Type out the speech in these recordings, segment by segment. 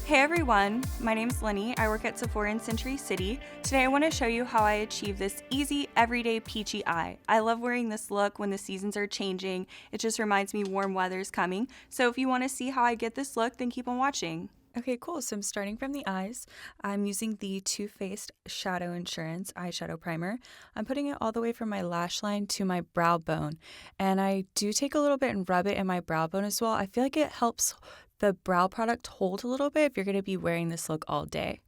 Hey everyone, my name's Linnie. I work at Sephora in Century City. Today I want to show you how I achieve this easy, everyday peachy eye. I love wearing this look when the seasons are changing. It just reminds me warm weather's coming. So if you want to see how I get this look, then keep on watching. Okay, cool. So I'm starting from the eyes. I'm using the Too Faced Shadow Insurance eyeshadow primer. I'm putting it all the way from my lash line to my brow bone. And I do take a little bit and rub it in my brow bone as well. I feel like it helps the brow product hold a little bit if you're going to be wearing this look all day.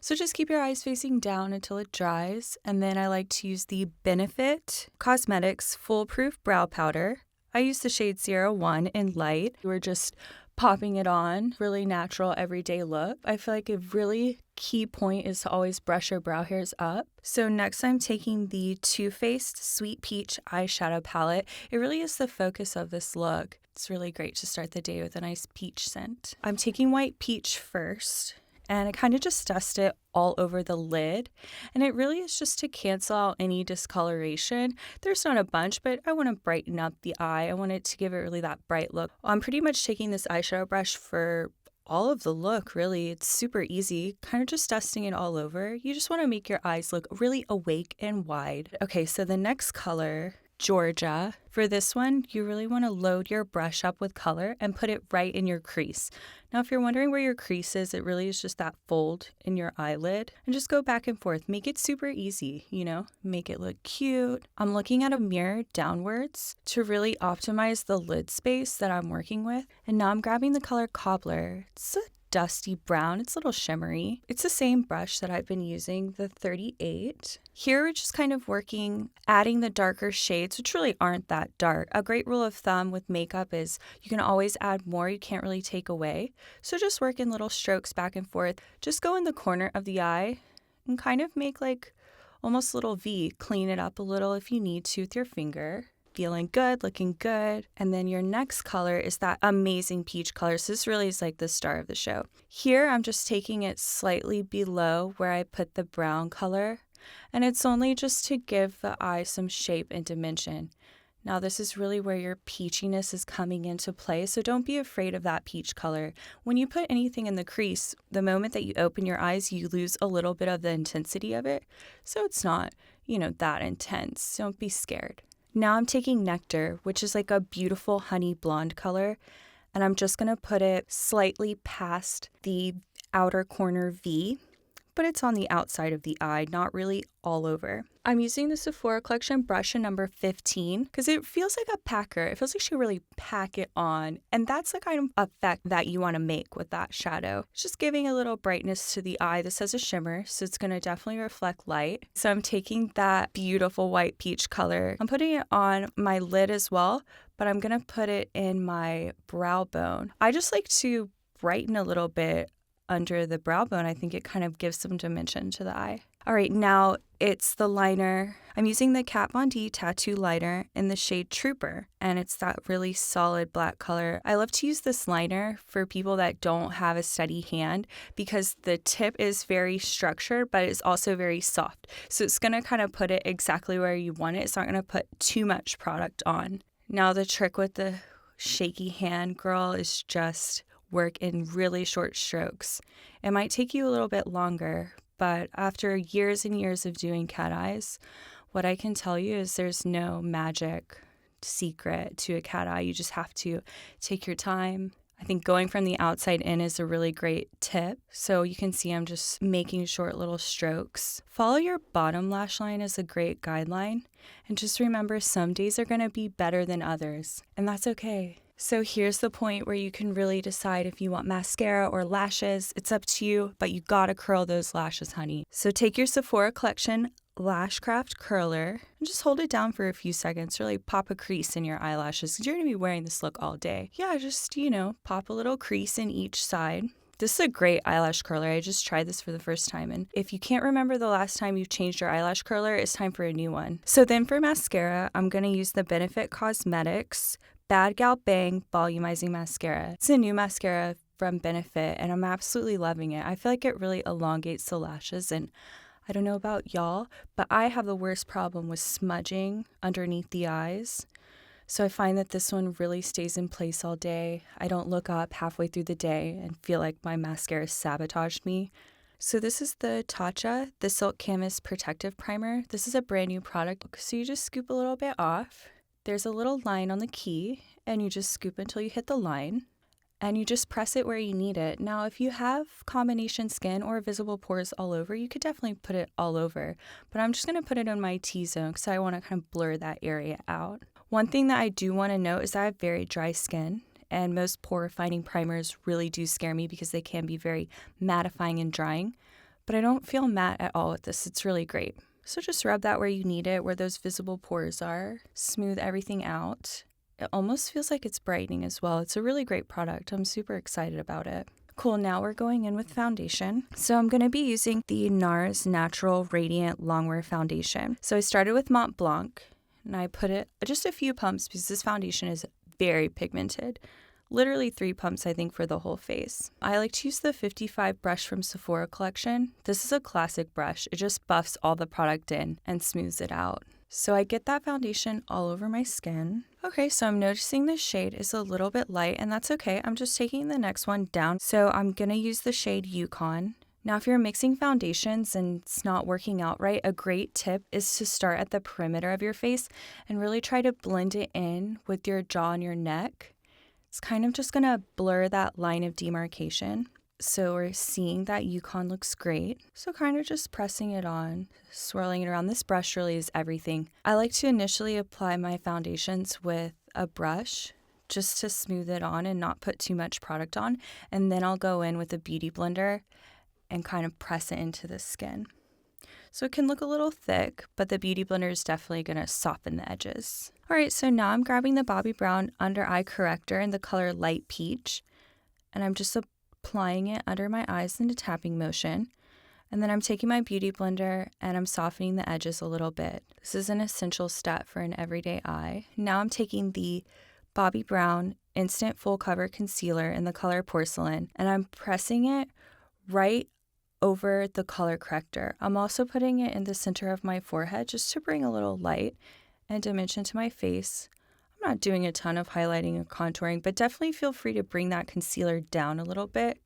So just keep your eyes facing down until it dries. And then I like to use the Benefit Cosmetics Foolproof Brow Powder. I use the shade 01 in light. We're just popping it on, really natural everyday look. I feel like a really key point is to always brush your brow hairs up. So next I'm taking the Too Faced Sweet Peach eyeshadow palette. It really is the focus of this look. It's really great to start the day with a nice peach scent. I'm taking White Peach first, and I kind of just dust it all over the lid. And it really is just to cancel out any discoloration. There's not a bunch, but I want to brighten up the eye. I want it to give it really that bright look. I'm pretty much taking this eyeshadow brush for all of the look, really. It's super easy, kind of just dusting it all over. You just want to make your eyes look really awake and wide. Okay, so the next color, Georgia. For this one, you really want to load your brush up with color and put it right in your crease. Now, if you're wondering where your crease is, it really is just that fold in your eyelid. And just go back and forth. Make it super easy, make it look cute. I'm looking at a mirror downwards to really optimize the lid space that I'm working with. And now I'm grabbing the color Cobbler. It's a dusty brown. It's a little shimmery. It's the same brush that I've been using, the 38. Here we're just kind of working, adding the darker shades, which really aren't that dark. A great rule of thumb with makeup is you can always add more, you can't really take away. So just work in little strokes back and forth. Just go in the corner of the eye and kind of make like almost a little V. Clean it up a little if you need to with your finger. Feeling good, looking good. And then your next color is that amazing peach color. So this really is like the star of the show. Here, I'm just taking it slightly below where I put the brown color. And it's only just to give the eye some shape and dimension. Now, this is really where your peachiness is coming into play. So don't be afraid of that peach color. When you put anything in the crease, the moment that you open your eyes, you lose a little bit of the intensity of it. So it's not, that intense. Don't be scared. Now I'm taking Nectar, which is like a beautiful honey blonde color, and I'm just going to put it slightly past the outer corner V, but it's on the outside of the eye, not really all over. I'm using the Sephora Collection brush in number 15 because it feels like a packer. It feels like you really pack it on, and that's the kind of effect that you want to make with that shadow. It's just giving a little brightness to the eye. This has a shimmer, so it's going to definitely reflect light. So I'm taking that beautiful white peach color. I'm putting it on my lid as well, but I'm going to put it in my brow bone. I just like to brighten a little bit under the brow bone. I think it kind of gives some dimension to the eye. All right, now it's the liner. I'm using the Kat Von D Tattoo Liner in the shade Trooper, and it's that really solid black color. I love to use this liner for people that don't have a steady hand because the tip is very structured, but it's also very soft. So it's gonna kind of put it exactly where you want it. It's not gonna put too much product on. Now the trick with the shaky hand, girl, is just work in really short strokes. It might take you a little bit longer, but after years and years of doing cat eyes, what I can tell you is there's no magic secret to a cat eye. You just have to take your time. I think going from the outside in is a really great tip. So you can see I'm just making short little strokes. Follow your bottom lash line as a great guideline. And just remember, some days are going to be better than others, and that's okay. So here's the point where you can really decide if you want mascara or lashes. It's up to you, but you gotta curl those lashes, honey. So take your Sephora Collection Lashcraft curler and just hold it down for a few seconds. Really pop a crease in your eyelashes because you're gonna be wearing this look all day. Yeah, just, pop a little crease in each side. This is a great eyelash curler. I just tried this for the first time. And if you can't remember the last time you've changed your eyelash curler, it's time for a new one. So then for mascara, I'm gonna use the Benefit Cosmetics BADGAL Bang Volumizing Mascara. It's a new mascara from Benefit, and I'm absolutely loving it. I feel like it really elongates the lashes, and I don't know about y'all, but I have the worst problem with smudging underneath the eyes. So I find that this one really stays in place all day. I don't look up halfway through the day and feel like my mascara sabotaged me. So this is the Tatcha, the Silk Canvas Protective Primer. This is a brand new product. So you just scoop a little bit off. There's a little line on the key, and you just scoop until you hit the line. And you just press it where you need it. Now, if you have combination skin or visible pores all over, you could definitely put it all over. But I'm just going to put it in my T-zone because I want to kind of blur that area out. One thing that I do want to note is that I have very dry skin. And most pore refining primers really do scare me because they can be very mattifying and drying. But I don't feel matte at all with this. It's really great. So just rub that where you need it, where those visible pores are. Smooth everything out. It almost feels like it's brightening as well. It's a really great product. I'm super excited about it. Cool, now we're going in with foundation. So I'm going to be using the NARS Natural Radiant Longwear Foundation. So I started with Mont Blanc, and I put it just a few pumps because this foundation is very pigmented. Literally 3 pumps, I think, for the whole face. I like to use the 55 brush from Sephora collection. This is a classic brush. It just buffs all the product in and smooths it out. So I get that foundation all over my skin. Okay, so I'm noticing the shade is a little bit light, and that's okay. I'm just taking the next one down. So I'm going to use the shade Yukon. Now, if you're mixing foundations and it's not working out right, a great tip is to start at the perimeter of your face and really try to blend it in with your jaw and your neck. It's kind of just going to blur that line of demarcation. So we're seeing that Yukon looks great. So kind of just pressing it on, swirling it around. This brush really is everything. I like to initially apply my foundations with a brush just to smooth it on and not put too much product on. And then I'll go in with a beauty blender and kind of press it into the skin. So it can look a little thick, but the beauty blender is definitely going to soften the edges. All right, so now I'm grabbing the Bobbi Brown Under Eye Corrector in the color Light Peach. And I'm just applying it under my eyes in a tapping motion. And then I'm taking my beauty blender and I'm softening the edges a little bit. This is an essential step for an everyday eye. Now I'm taking the Bobbi Brown Instant Full Cover Concealer in the color Porcelain, and I'm pressing it right over the color corrector. I'm also putting it in the center of my forehead just to bring a little light and dimension to my face. I'm not doing a ton of highlighting or contouring, but definitely feel free to bring that concealer down a little bit.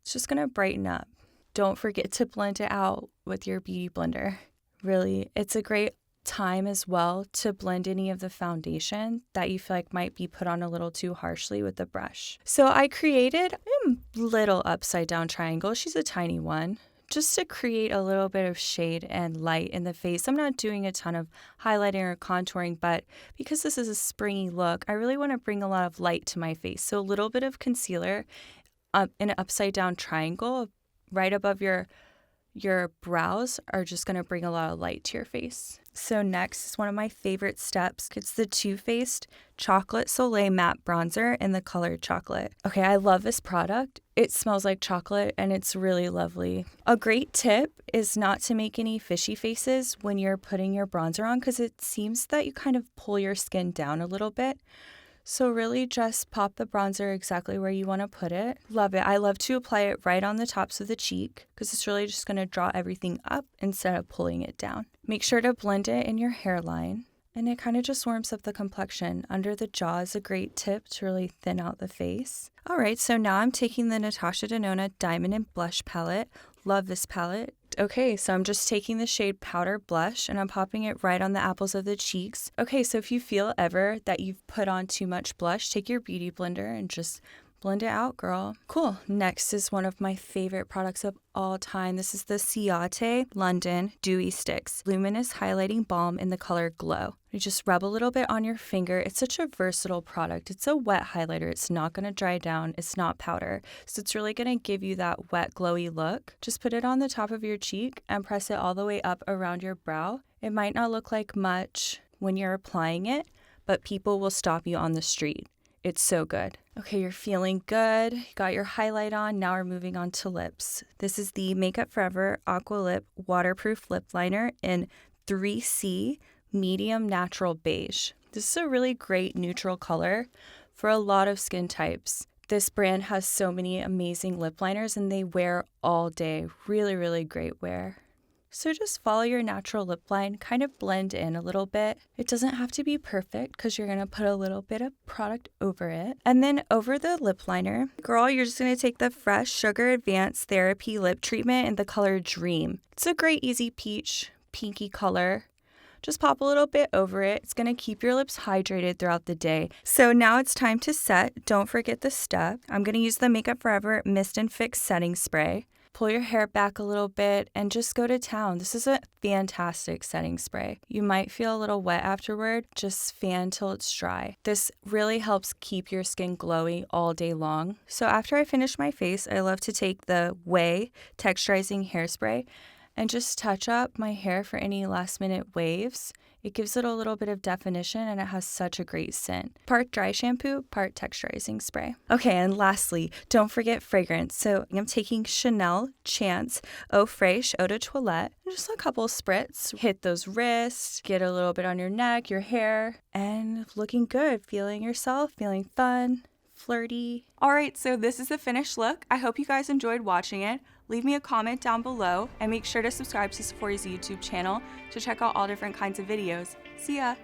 It's just going to brighten up. Don't forget to blend it out with your beauty blender. Really, it's a great time as well to blend any of the foundation that you feel like might be put on a little too harshly with the brush. So I created a little upside down triangle. She's a tiny one, just to create a little bit of shade and light in the face. I'm not doing a ton of highlighting or contouring, but because this is a springy look, I really want to bring a lot of light to my face. So a little bit of concealer in an upside down triangle right above your brows are just going to bring a lot of light to your face. So next is one of my favorite steps. It's the Too Faced Chocolate Soleil Matte Bronzer in the color Chocolate. Okay, I love this product. It smells like chocolate and it's really lovely. A great tip is not to make any fishy faces when you're putting your bronzer on because it seems that you kind of pull your skin down a little bit. So really just pop the bronzer exactly where you want to put it. Love it. I love to apply it right on the tops of the cheek because it's really just going to draw everything up instead of pulling it down. Make sure to blend it in your hairline, and it kind of just warms up the complexion. Under the jaw is a great tip to really thin out the face. All right, so now I'm taking the Natasha Denona Diamond and Blush palette. Love this palette. Okay, so I'm just taking the shade Powder Blush and I'm popping it right on the apples of the cheeks. Okay, so if you feel ever that you've put on too much blush, take your beauty blender and just blend it out, girl. Cool. Next is one of my favorite products of all time. This is the Ciaté London Dewy Sticks Luminous Highlighting Balm in the color Glow. You just rub a little bit on your finger. It's such a versatile product. It's a wet highlighter. It's not going to dry down. It's not powder. So it's really going to give you that wet, glowy look. Just put it on the top of your cheek and press it all the way up around your brow. It might not look like much when you're applying it, but people will stop you on the street. It's so good. Okay, you're feeling good. You got your highlight on. Now we're moving on to lips. This is the Makeup Forever Aqua Lip Waterproof Lip Liner in 3C Medium Natural Beige. This is a really great neutral color for a lot of skin types. This brand has so many amazing lip liners and they wear all day. Really, really great wear. So just follow your natural lip line, kind of blend in a little bit. It doesn't have to be perfect because you're gonna put a little bit of product over it. And then over the lip liner, girl, you're just gonna take the Fresh Sugar Advanced Therapy Lip Treatment in the color Dream. It's a great easy peach, pinky color. Just pop a little bit over it. It's gonna keep your lips hydrated throughout the day. So now it's time to set. Don't forget the step. I'm gonna use the Makeup Forever Mist and Fix Setting Spray. Pull your hair back a little bit and just go to town. This is a fantastic setting spray. You might feel a little wet afterward. Just fan till it's dry. This really helps keep your skin glowy all day long. So after I finish my face, I love to take the Ouai Texturizing Hairspray and just touch up my hair for any last minute waves. It gives it a little bit of definition and it has such a great scent. Part dry shampoo, part texturizing spray. Okay, and lastly, don't forget fragrance. So I'm taking Chanel Chance Eau Fraiche Eau de Toilette. Just a couple spritz. Hit those wrists, get a little bit on your neck, your hair, and looking good. Feeling yourself, feeling fun, flirty. All right, so this is the finished look. I hope you guys enjoyed watching it. Leave me a comment down below and make sure to subscribe to Sephora's YouTube channel to check out all different kinds of videos. See ya!